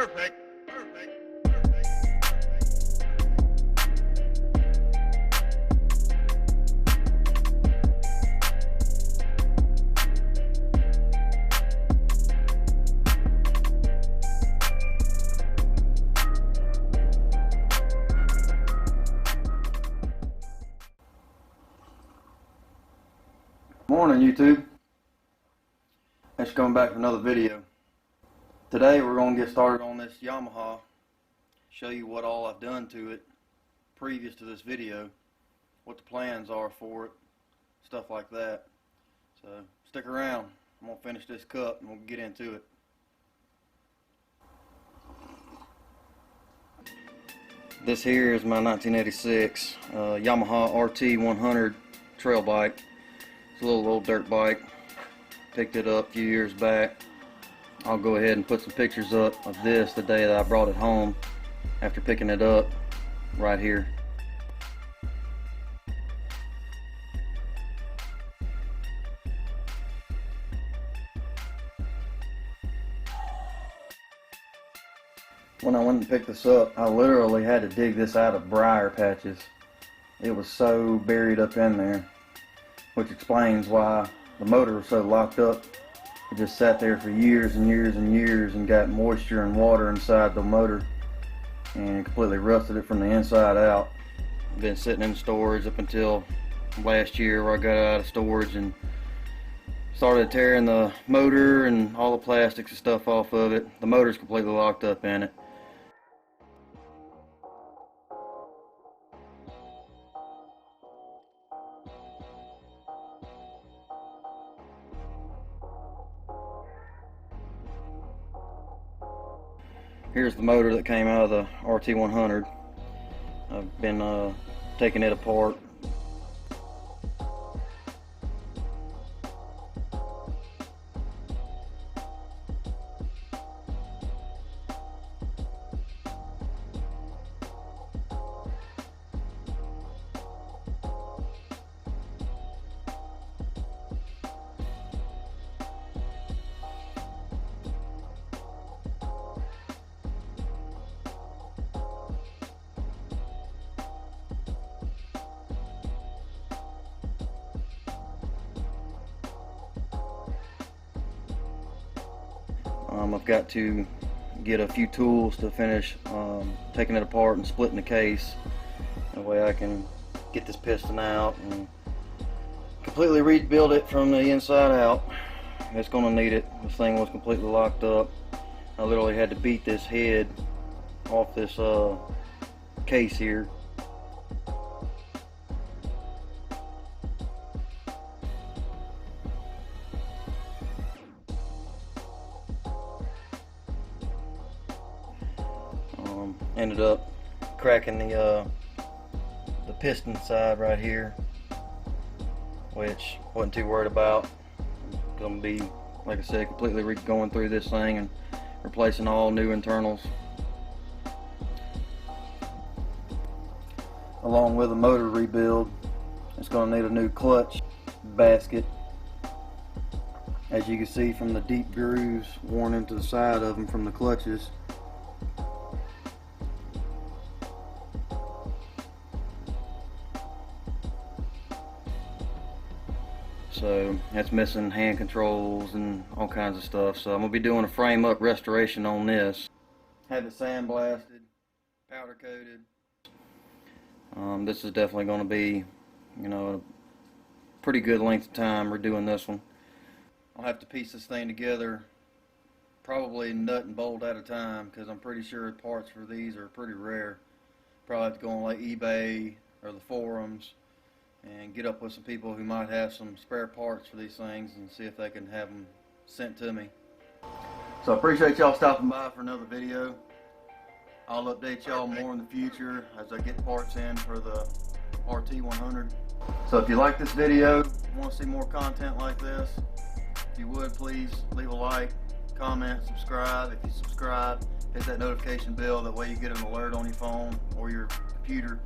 Perfect. Morning YouTube. Thanks for coming back for another video. Today we're going to get started on this Yamaha, show you what all I've done to it previous to this video, what the plans are for it, stuff like that. So stick around, I'm going to finish this cup and we'll get into it. This here is my 1986 Yamaha RT100 Trailbike. It's a little old dirt bike. Picked it up a few years back. I'll go ahead and put some pictures up of this the day that I brought it home after picking it up right here. When I went and picked this up, I literally had to dig this out of briar patches. It was so buried up in there, which explains why the motor was so locked up. It just sat there for years and years and years and got moisture and water inside the motor and completely rusted it from the inside out. Been sitting in storage up until last year where I got it out of storage and started tearing the motor and all the plastics and stuff off of it. The motor's completely locked up in it. Here's the motor that came out of the RT100. I've been taking it apart. I've got to get a few tools to finish taking it apart and splitting the case. That way I can get this piston out and completely rebuild it from the inside out. It's going to need it. This thing was completely locked up. I literally had to beat this head off this case here. Ended up cracking the piston side right here, which wasn't too worried about. I'm gonna be, like I said, completely going through this thing and replacing all new internals, along with a motor rebuild. It's gonna need a new clutch basket, as you can see from the deep grooves worn into the side of them from the clutches. So that's missing hand controls and all kinds of stuff. So I'm going to be doing a frame up restoration on this. Have it sandblasted, powder coated. This is definitely going to be, you know, a pretty good length of time we're doing this one. I'll have to piece this thing together probably nut and bolt at a time, because I'm pretty sure parts for these are pretty rare. Probably have to go on like eBay or the forums and get up with some people who might have some spare parts for these things and see if they can have them sent to me. So I appreciate y'all stopping by for another video. I'll update y'all more in the future as I get parts in for the RT100. So if you like this video, want to see more content like this, if you would, please leave a like, comment, subscribe. If you subscribe, hit that notification bell. That way you get an alert on your phone or your computer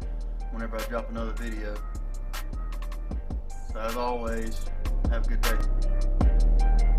whenever I drop another video. So as always, have a good day.